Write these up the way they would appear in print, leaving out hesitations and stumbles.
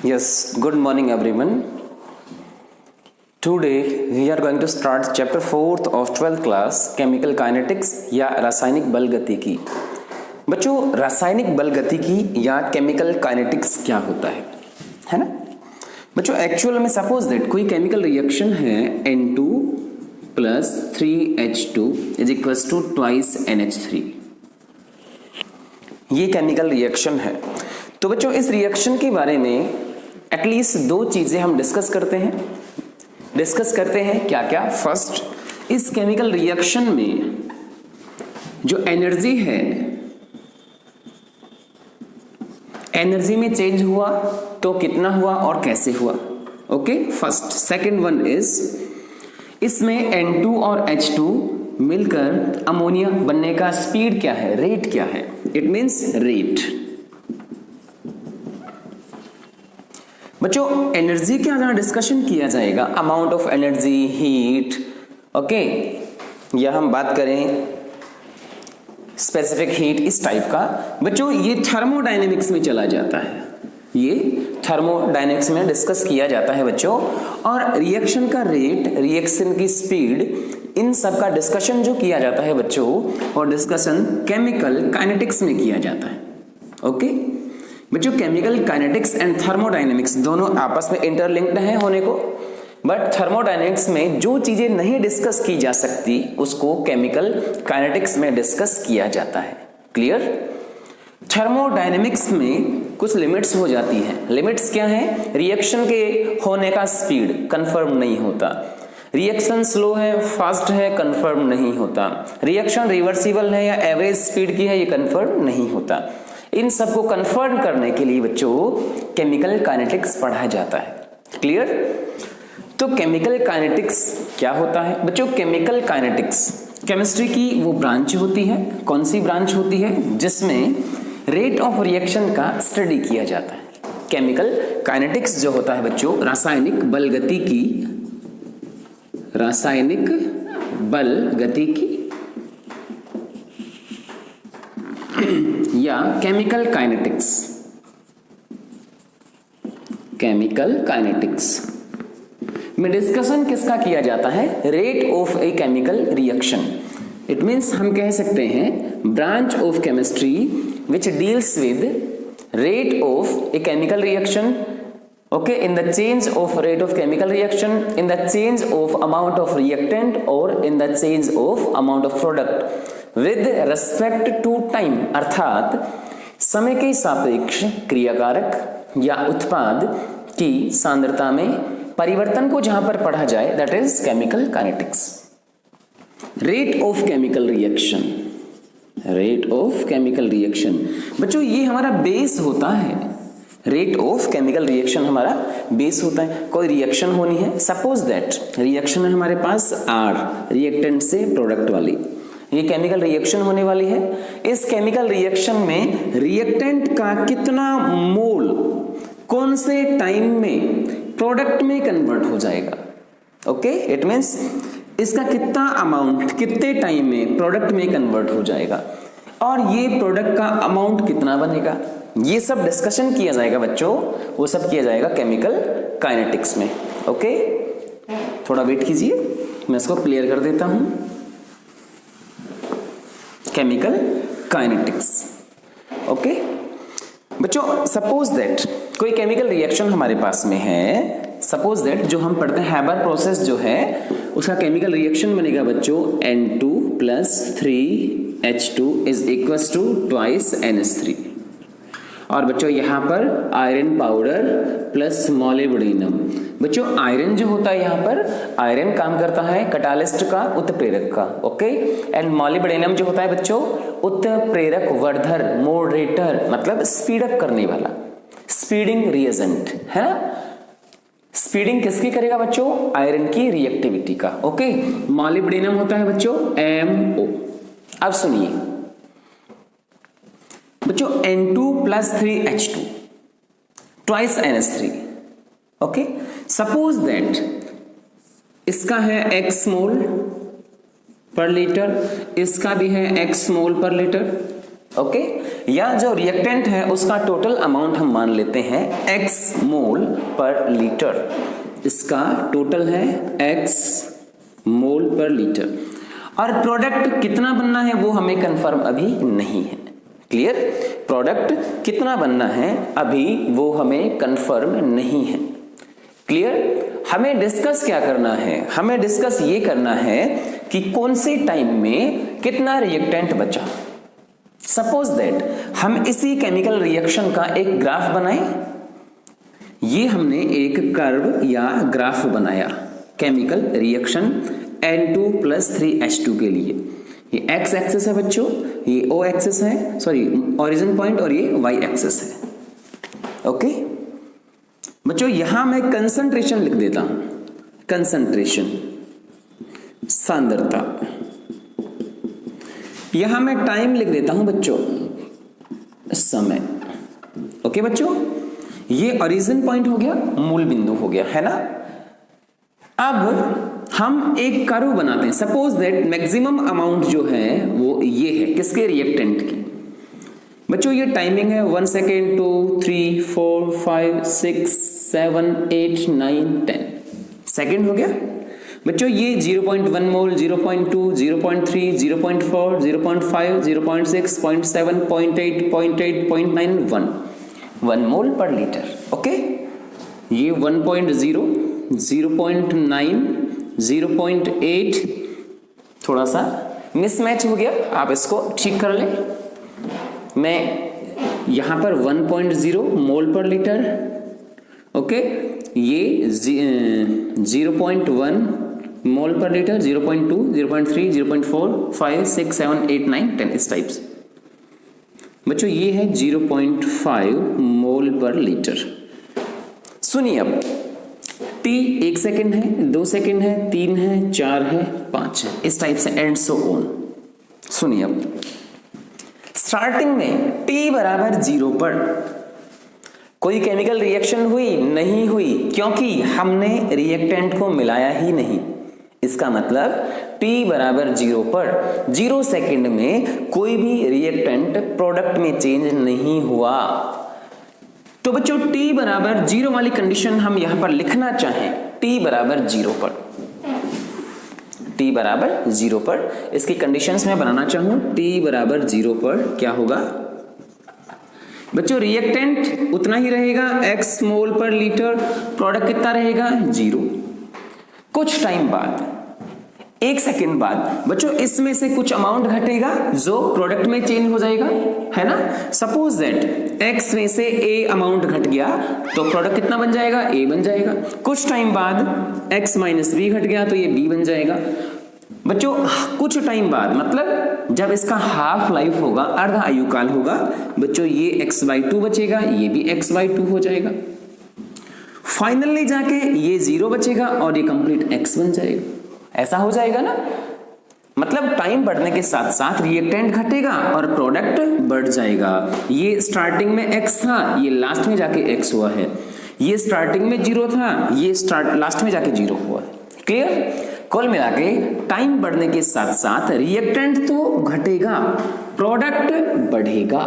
Yes, good morning everyone. Today we are going to start chapter 4th of 12th class chemical kinetics या रासायनिक बल गतिकी। बच्चों रासायनिक बल गतिकी या केमिकल काइनेटिक्स क्या होता है ना बच्चों। एक्चुअल में सपोज दैट कोई केमिकल रिएक्शन है N2 plus 3H2 is equals to twice NH3। ये केमिकल रिएक्शन है। तो बच्चों इस रिएक्शन के बारे में एटलीस्ट दो चीजें हम डिस्कस करते हैं क्या क्या। फर्स्ट, इस केमिकल रिएक्शन में जो एनर्जी है, एनर्जी में चेंज हुआ तो कितना हुआ और कैसे हुआ। Okay first. Second one is इसमें N2 और H2 मिलकर अमोनिया बनने का स्पीड क्या है, रेट क्या है। It means rate. बच्चों एनर्जी का जहां डिस्कशन किया जाएगा, amount of energy, heat, okay, या हम बात करें स्पेसिफिक हीट, इस टाइप का। बच्चों ये थर्मोडायनेमिक्स में चला जाता है, ये थर्मोडायनेमिक्स में डिस्कस किया जाता है बच्चों। और रिएक्शन का रेट, रिएक्शन की स्पीड, इन सब का डिस्कशन जो किया जाता है बच्चों, और डिस्कशन केमिकल काइनेटिक्स में किया जाता है। ओके बच्चों केमिकल काइनेटिक्स एंड थर्मोडायनेमिक्स दोनों आपस में इंटरलिंक्ड हैं होने को, बट थर्मोडायनेमिक्स में जो चीजें नहीं डिस्कस की जा सकती उसको केमिकल काइनेटिक्स में डिस्कस किया जाता है। क्लियर। थर्मोडायनेमिक्स में कुछ लिमिट्स हो जाती हैं। लिमिट्स क्या है? रिएक्शन के होने का स्पीड कंफर्म नहीं होता, रिएक्शन स्लो है, फास्ट है, कंफर्म नहीं होता, रिएक्शन रिवर्सिबल है या एवरेज स्पीड की है, ये कंफर्म नहीं होता। इन सबको कंफर्म करने के लिए बच्चों केमिकल काइनेटिक्स पढ़ा जाता है। क्लियर। तो केमिकल काइनेटिक्स क्या होता है बच्चों? केमिकल काइनेटिक्स केमिस्ट्री की वो ब्रांच होती है। कौन सी ब्रांच होती है? जिसमें रेट ऑफ रिएक्शन का स्टडी किया जाता है। केमिकल काइनेटिक्स जो होता है बच्चों, रासायनिक बल गतिकी, रासायनिक बल गतिकी या केमिकल काइनेटिक्स, केमिकल काइनेटिक्स में डिस्कशन किसका किया जाता है? Rate of a chemical reaction. It means हम कह सकते हैं branch of chemistry which deals with rate of a chemical reaction, okay, in the change of rate of chemical reaction, in the change of amount of reactant और in the change of amount of product with respect to time. अर्थात समय के सापेक्ष क्रियाकारक या उत्पाद की सांद्रता में परिवर्तन को जहां पर पढ़ा जाए, that is chemical kinetics. Rate of chemical reaction, rate of chemical reaction बच्चों ये हमारा बेस होता है। रेट ऑफ केमिकल रिएक्शन हमारा बेस होता है। कोई रिएक्शन होनी है, सपोज दैट रिएक्शन है हमारे पास R, रिएक्टेंट से प्रोडक्ट वाली, ये केमिकल रिएक्शन होने वाली है। इस केमिकल रिएक्शन में रिएक्टेंट का कितना मोल कौन से टाइम में प्रोडक्ट में कन्वर्ट हो जाएगा। ओके इट मींस इसका कितना अमाउंट कितने टाइम में प्रोडक्ट में कन्वर्ट हो जाएगा, और ये प्रोडक्ट का अमाउंट कितना बनेगा, ये सब डिस्कशन किया जाएगा बच्चों। वो सब किया जाएगा केमिकल काइनेटिक्स में। ओके थोड़ा वेट कीजिए, मैं इसको क्लियर कर देता हूं। Chemical kinetics. ओके बच्चों सपोज दैट कोई केमिकल रिएक्शन हमारे पास में है। सपोज दैट जो हम पढ़ते हैं हैबर प्रोसेस जो है, उसका केमिकल रिएक्शन बनेगा बच्चों N2 plus 3H2 is equals to twice NH3। और बच्चों यहां पर आयरन पाउडर प्लस मॉलिब्डेनम। बच्चों आयरन जो होता है यहाँ पर, आयरन काम करता है कैटालिस्ट का, उत्प्रेरक का। ओके एंड मॉलिब्डेनम जो होता है बच्चों उत्प्रेरक वर्धर, मॉडरेटर, मतलब स्पीडअप करने वाला, स्पीडिंग रिएजेंट है ना। स्पीडिंग किसकी करेगा बच्चों? आयरन की रिएक्टिविटी का। ओके मॉलिब्डेनम होता है बच्चों MO। अब सुनिए बच्चों N2 plus 3H2 twice NH3। Okay suppose that इसका है X मोल पर लीटर, इसका भी है X मोल पर लीटर। ओके, या जो रिएक्टेंट है उसका टोटल अमाउंट हम मान लेते हैं x मोल पर लीटर। इसका टोटल है x मोल पर लीटर, और प्रोडक्ट कितना बनना है वो हमें कंफर्म अभी नहीं है। क्लियर? प्रोडक्ट कितना बनना है अभी वो हमें कंफर्म नहीं है। क्लियर? हमें डिस्कस क्या करना है? हमें डिस्कस ये करना है कि कौन से टाइम में कितना रिएक्टेंट बचा। सपोज दैट हम इसी केमिकल रिएक्शन का एक ग्राफ बनाएं। ये हमने एक कर्व या ग्राफ बनाया केमिकल रिएक्शन N2+3H2 के लिए। ये x एक्सिस है बच्चों, ये O एक्सिस है, सॉरी ओरिजिन पॉइंट, और ये y एक्सिस है। ओके बच्चों, यहां मैं कंसंट्रेशन लिख देता हूं, कंसंट्रेशन सांद्रता। यहां मैं टाइम लिख देता हूं बच्चों, समय। ओके बच्चों, ये ओरिजिन पॉइंट हो गया, मूल बिंदु हो गया, है ना। अब हम एक कर्व बनाते हैं। सपोज दैट मैक्सिमम अमाउंट जो है वो ये है, किसके? रिएक्टेंट की। बच्चों ये टाइमिंग है 1 सेकेंड, 2, 3, 4, 5, 6, 7, 8, 9, 10 सेकेंड हो गया। बच्चों ये 0.1 मोल, 0.2, 0.3, 0.4, 0.5, 0.6, 0.7, 0.8, 0.8, 0.9, 1 मोल पर लीटर। ओके, ये 1.0, 0.9, 0.8 थोड़ा सा मिसमैच हो गया, आप इसको ठीक कर लें। मैं यहां पर 1.0 मोल पर लीटर, ओके, ये 0.1 मोल पर लीटर, 0.2, 0.3, 0.4, 5, 6, 7, 8, 9, 10 इस टाइप से। बच्चों ये है 0.5 मोल पर लीटर। सुनिए अब, T 1 सेकेंड है, 2 सेकेंड है, 3 है, 4 है, 5 है, इस टाइप से एंड सो ऑन। सुनिए अब, स्टार्टिंग में T बराबर 0 पर कोई केमिकल रिएक्शन हुई? नहीं हुई, क्योंकि हमने रिएक्टेंट को मिलाया ही नहीं। इसका मतलब T बराबर 0 पर 0 सेकेंड में कोई भी रिएक्टेंट प्रोडक्ट में चेंज नहीं हुआ। तो बच्चों T बराबर 0 वाली कंडीशन हम यहां पर लिखना चाहें, T बराबर 0 पर, T बराबर 0 पर इसकी कंडीशंस में बनाना चाहूं, T बराबर 0 पर क्या होगा बच्चों? रिएक्टेंट उतना ही रहेगा x मोल पर लीटर, प्रोडक्ट कितना रहेगा? 0। कुछ टाइम बाद, 1 सेकेंड बाद बच्चों इसमें से कुछ अमाउंट घटेगा जो प्रोडक्ट में चेंज हो जाएगा, है ना। सपोज दैट x में से a अमाउंट घट गया तो प्रोडक्ट कितना बन जाएगा? a बन जाएगा। कुछ टाइम बाद x माइनस b घट गया तो ये b बन जाएगा। बच्चों कुछ टाइम बाद मतलब जब इसका हाफ लाइफ होगा, अर्ध आयुकाल होगा, बच्चों ये x/2 बचेगा, ये भी x/2 हो जाएगा। फाइनली जाके ये 0 बचेगा और ये कंप्लीट x बन जाएगा। ऐसा हो जाएगा ना। मतलब टाइम बढ़ने के साथ साथ रिएक्टेंट घटेगा और प्रोडक्ट बढ़ जाएगा। ये स्टार्टिंग में x था, ये लास्ट में जाके x हुआ है। ये स्टार्टिंग में 0 था, ये लास्ट में जाके 0 हुआ है। क्लियर? कुल मिला के टाइम बढ़ने के साथ साथ रिएक्टेंट तो घटेगा, प्रोडक्ट बढ़ेगा।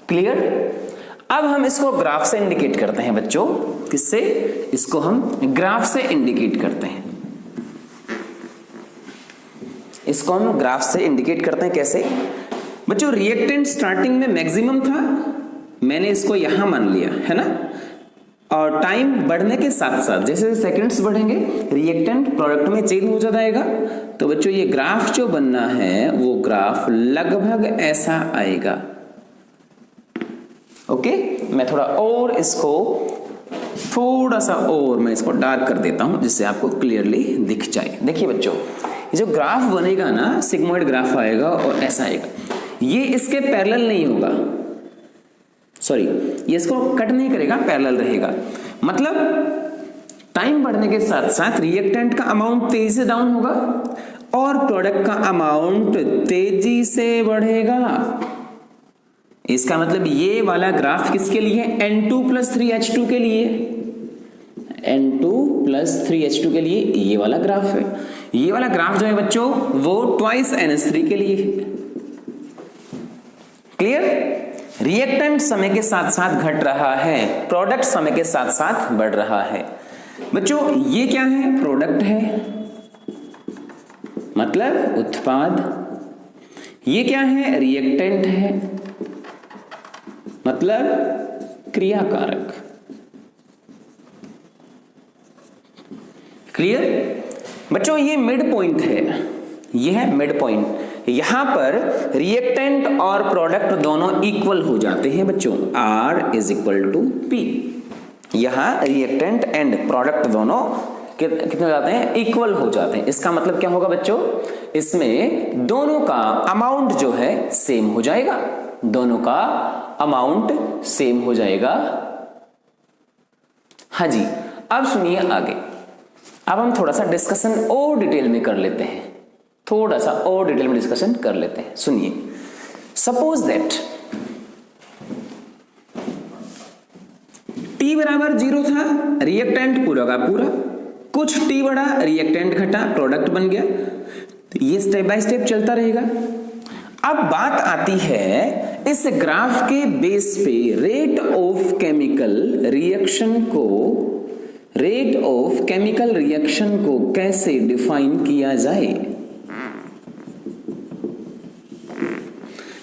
क्लियर? अब हम इसको ग्राफ से इंडिकेट करते हैं बच्चों। किससे? इसको हम ग्राफ से इंडिकेट करते हैं। इसको हम ग्राफ से इंडिकेट करते हैं। कैसे बच्चों? रिएक्टेंट स्टार्टिंग में मैक्सिमम था, मैंने इसको यहां मान लिया, है ना। और टाइम बढ़ने के साथ साथ जैसे सेकंड्स बढ़ेंगे रिएक्टेंट प्रोडक्ट में चेंज हो जाएगा। तो बच्चों ये ग्राफ जो बनना है वो ग्राफ लगभग ऐसा आएगा। ओके, मैं थोड़ा और इसको थोड़ा सा और मैं इसको डार्क कर देता हूं जिससे आपको क्लियरली दिख जाए। देखिए बच्चों, ये जो ग्राफ बनेगा ना, सिग्मोइड ग्राफ आएगा और ऐसा आएगा। ये इसके पैरेलल नहीं होगा, सॉरी ये इसको कट नहीं करेगा, पैरेलल रहेगा। मतलब टाइम बढ़ने के साथ साथ रिएक्टेंट का अमाउंट तेजी से डाउन होगा और प्रोडक्ट का अमाउंट तेजी से बढ़ेगा। इसका मतलब ये वाला ग्राफ किसके लिए? N2+3H2 के लिए। N2+3H2 के लिए ये वाला ग्राफ है। ये वाला ग्राफ जो है बच्चों वो 2NH3 के लिए है। क्लियर? रिएक्टेंट समय के साथ साथ घट रहा है, प्रोडक्ट समय के साथ साथ बढ़ रहा है। बच्चों ये क्या है? प्रोडक्ट है, मतलब उत्पाद। ये क्या है? रिएक्टेंट है, मतलब क्रियाकारक। क्लियर? बच्चों ये मिड पॉइंट है, यह है मिड पॉइंट। यहां पर रिएक्टेंट और प्रोडक्ट दोनों इक्वल हो जाते हैं बच्चों, R is equal to P। यहां रिएक्टेंट एंड प्रोडक्ट दोनों कितने हो जाते हैं? इक्वल हो जाते हैं। इसका मतलब क्या होगा बच्चों? इसमें दोनों का अमाउंट जो है सेम हो जाएगा, दोनों का अमाउंट सेम हो जाएगा। हाँ जी, अब सुनिए आगे। अब हम थोड़ा सा डिस्कशन और डिटेल में कर लेते हैं, थोड़ा सा और डिटेल में डिस्कशन कर लेते हैं। सुनिए, सपोज दैट T बराबर 0 था, रिएक्टेंट पूरा का पूरा, कुछ T बढ़ा, रिएक्टेंट घटा, प्रोडक्ट बन गया। तो ये स्टेप बाय स्टेप चलता रहेगा। अब बात आती है इस ग्राफ के बेस पे रेट ऑफ केमिकल रिएक्शन को कैसे डिफाइन किया जाए।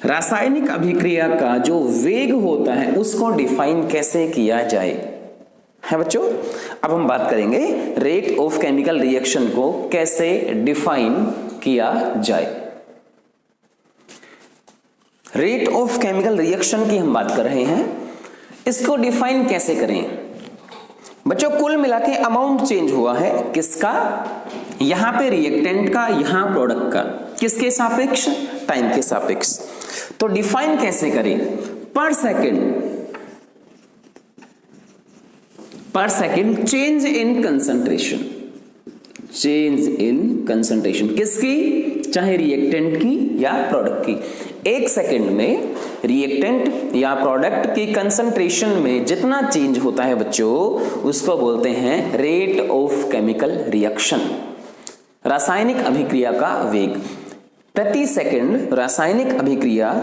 रासायनिक अभिक्रिया का जो वेग होता है उसको डिफाइन कैसे किया जाए, है बच्चों। अब हम बात करेंगे रेट ऑफ केमिकल रिएक्शन को कैसे डिफाइन किया जाए। रेट ऑफ केमिकल रिएक्शन की हम बात कर रहे हैं, इसको डिफाइन कैसे करें बच्चों। कुल मिला के अमाउंट चेंज हुआ है, किसका? यहां पे रिएक्टेंट का, यहां प्रोडक्ट का। किसके सापेक्ष? टाइम के सापेक्ष। तो डिफाइन कैसे करें? पर सेकेंड चेंज इन कंसंट्रेशन, किसकी? चाहे रिएक्टेंट की या प्रोडक्ट की। 1 सेकेंड में रिएक्टेंट या प्रोडक्ट की कंसंट्रेशन में जितना चेंज होता है बच्चों, उसको बोलते हैं रेट ऑफ केमिकल रिएक्शन, रासायनिक अभिक्रिया का वेग। प्रति सेकंड रासायनिक अभिक्रिया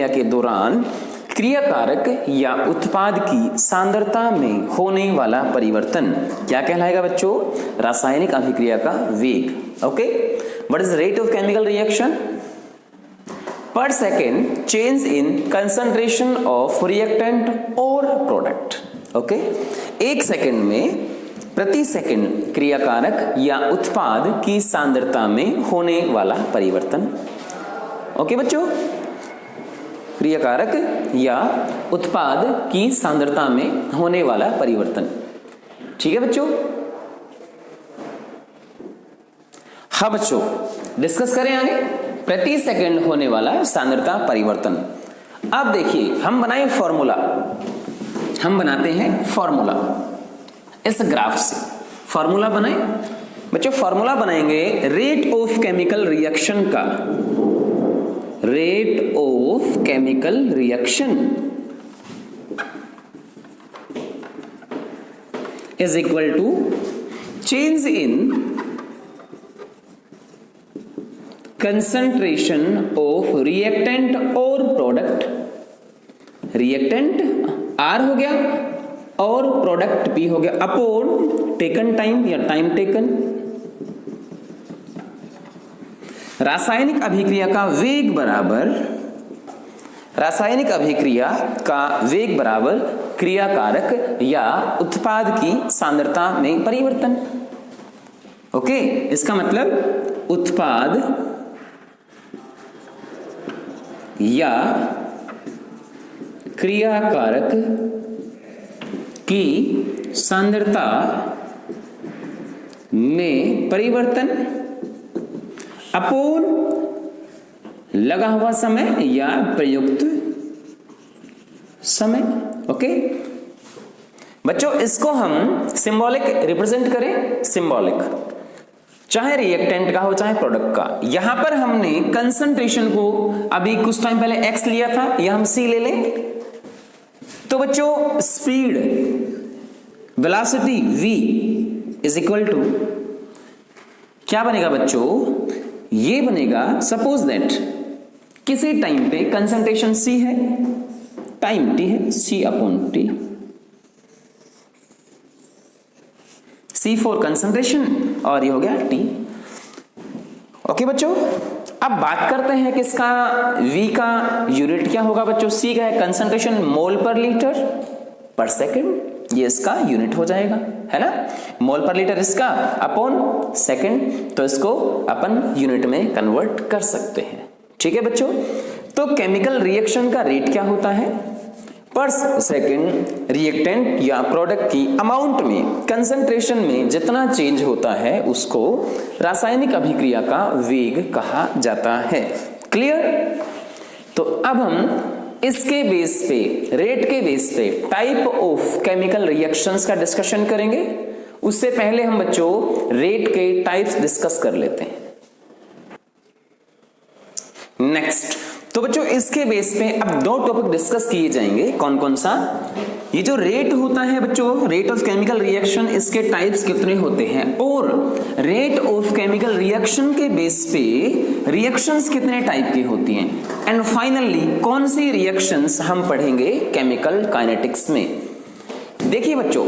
के दौरान क्रियाकारक या उत्पाद की सांद्रता में होने वाला परिवर्तन क्या कहलाएगा बच्चों? रासायनिक अभिक्रिया का वेग। Okay, what is rate of chemical reaction? Per second change in concentration of reactant और प्रोडक्ट। ओके, 1 सेकेंड में प्रति सेकेंड क्रियाकारक या उत्पाद की सांद्रता में होने वाला परिवर्तन। ओके बच्चों, क्रियाकारक या उत्पाद की सांद्रता में होने वाला परिवर्तन। ठीक है बच्चों। हाँ बच्चों, डिस्कस करें आगे। प्रति सेकंड होने वाला सांद्रता परिवर्तन। अब देखिए, हम बनाते हैं फॉर्मूला इस ग्राफ से। फॉर्मूला बनाएं बच्चों। फॉर्मूला बनाएंगे रेट ऑफ केमिकल रिएक्शन का। Rate of chemical reaction is equal to change in concentration of reactant और प्रोडक्ट। रिएक्टेंट R हो गया और प्रोडक्ट P हो गया, अपॉन टेकन टाइम या टाइम टेकन। रासायनिक अभिक्रिया का वेग बराबर क्रियाकारक या उत्पाद की सांद्रता में परिवर्तन। ओके, इसका मतलब उत्पाद या क्रियाकारक की सांद्रता में परिवर्तन अपोन लगा हुआ समय या प्रयुक्त समय। ओके बच्चों, इसको हम सिंबॉलिक रिप्रेजेंट करें। सिंबॉलिक, चाहे रिएक्टेंट का हो चाहे प्रोडक्ट का। यहां पर हमने कंसंट्रेशन को अभी कुछ टाइम पहले x लिया था, यह हम c ले लें। तो बच्चों speed, velocity v is equal to क्या बनेगा बच्चों? ये बनेगा, सपोज दैट किसी टाइम पे कंसंट्रेशन C है, टाइम T है, C/T, C फॉर कंसंट्रेशन और ये हो गया T। ओके बच्चों, अब बात करते हैं कि इसका V का यूनिट क्या होगा बच्चों। C का है कंसंट्रेशन मोल पर लीटर पर सेकंड, ये इसका यूनिट हो जाएगा, है ना। मोल पर लीटर इसका अपॉन सेकंड, तो इसको अपन यूनिट में कन्वर्ट कर सकते हैं। ठीक है बच्चों, तो केमिकल रिएक्शन का रेट क्या होता है, पर सेकंड रिएक्टेंट या प्रोडक्ट की अमाउंट में, कंसंट्रेशन में जितना चेंज होता है उसको रासायनिक अभिक्रिया का वेग कहा जाता है। क्लियर। तो अब हम इसके बेस पे, रेट के बेस पे टाइप ऑफ केमिकल रिएक्शंस का डिस्कशन करेंगे। उससे पहले हम बच्चों रेट के टाइप्स डिस्कस कर लेते हैं। नेक्स्ट, तो बच्चों इसके बेस पे अब दो टॉपिक डिस्कस किए जाएंगे। कौन कौन सा, ये जो रेट होता है बच्चों, रेट ऑफ केमिकल रिएक्शन, इसके टाइप्स कितने होते हैं, और रेट ऑफ केमिकल रिएक्शन के बेस पे रिएक्शंस कितने टाइप की होती हैं, एंड फाइनली कौन सी रिएक्शंस हम पढ़ेंगे केमिकल काइनेटिक्स में। देखिए बच्चों,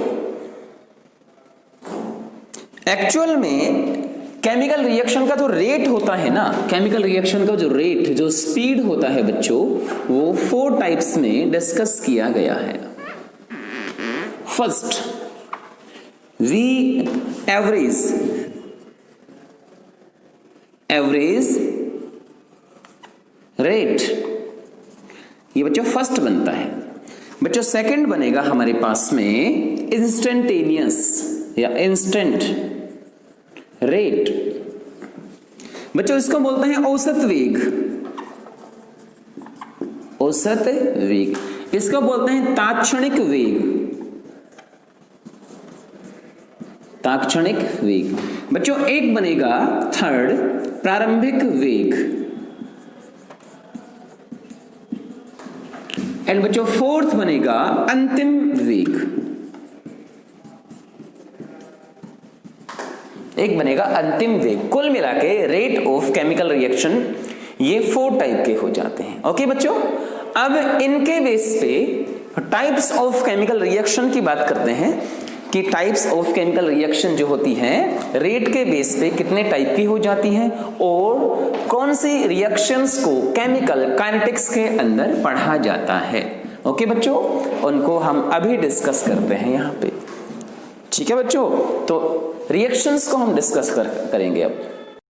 एक्चुअल में केमिकल रिएक्शन का जो रेट होता है ना, केमिकल रिएक्शन का जो रेट, जो स्पीड होता है बच्चों, वो 4 टाइप्स में डिस्कस किया गया है। फर्स्ट, वी एवरेज रेट, ये बच्चों फर्स्ट बनता है। बच्चों सेकंड बनेगा हमारे पास में इंस्टेंटेनियस या इंस्टेंट रेट। बच्चों इसको बोलते हैं औसत वेग, औसत वेग। इसको बोलते हैं तात्क्षणिक वेग, तात्क्षणिक वेग। बच्चों एक बनेगा थर्ड, प्रारंभिक वेग, एंड बच्चों फोर्थ बनेगा अंतिम वेग। एक बनेगा अंतिम वेग। कुल मिला के रेट ऑफ केमिकल रिएक्शन ये 4 टाइप के हो जाते हैं। ओके बच्चों, अब इनके बेस पे टाइप्स ऑफ केमिकल रिएक्शन की बात करते हैं कि टाइप्स ऑफ केमिकल रिएक्शन जो होती हैं रेट के बेस पे कितने टाइप की हो जाती हैं, और कौन सी रिएक्शंस को केमिकल काइनेटिक्स के अंदर पढ़ा जाता है। ओके बच्चों, उनको हम अभी डिस्कस करते हैं यहाँ पे। ठीक है बच्चों, तो रिएक्शंस को हम डिस्कस करेंगे अब।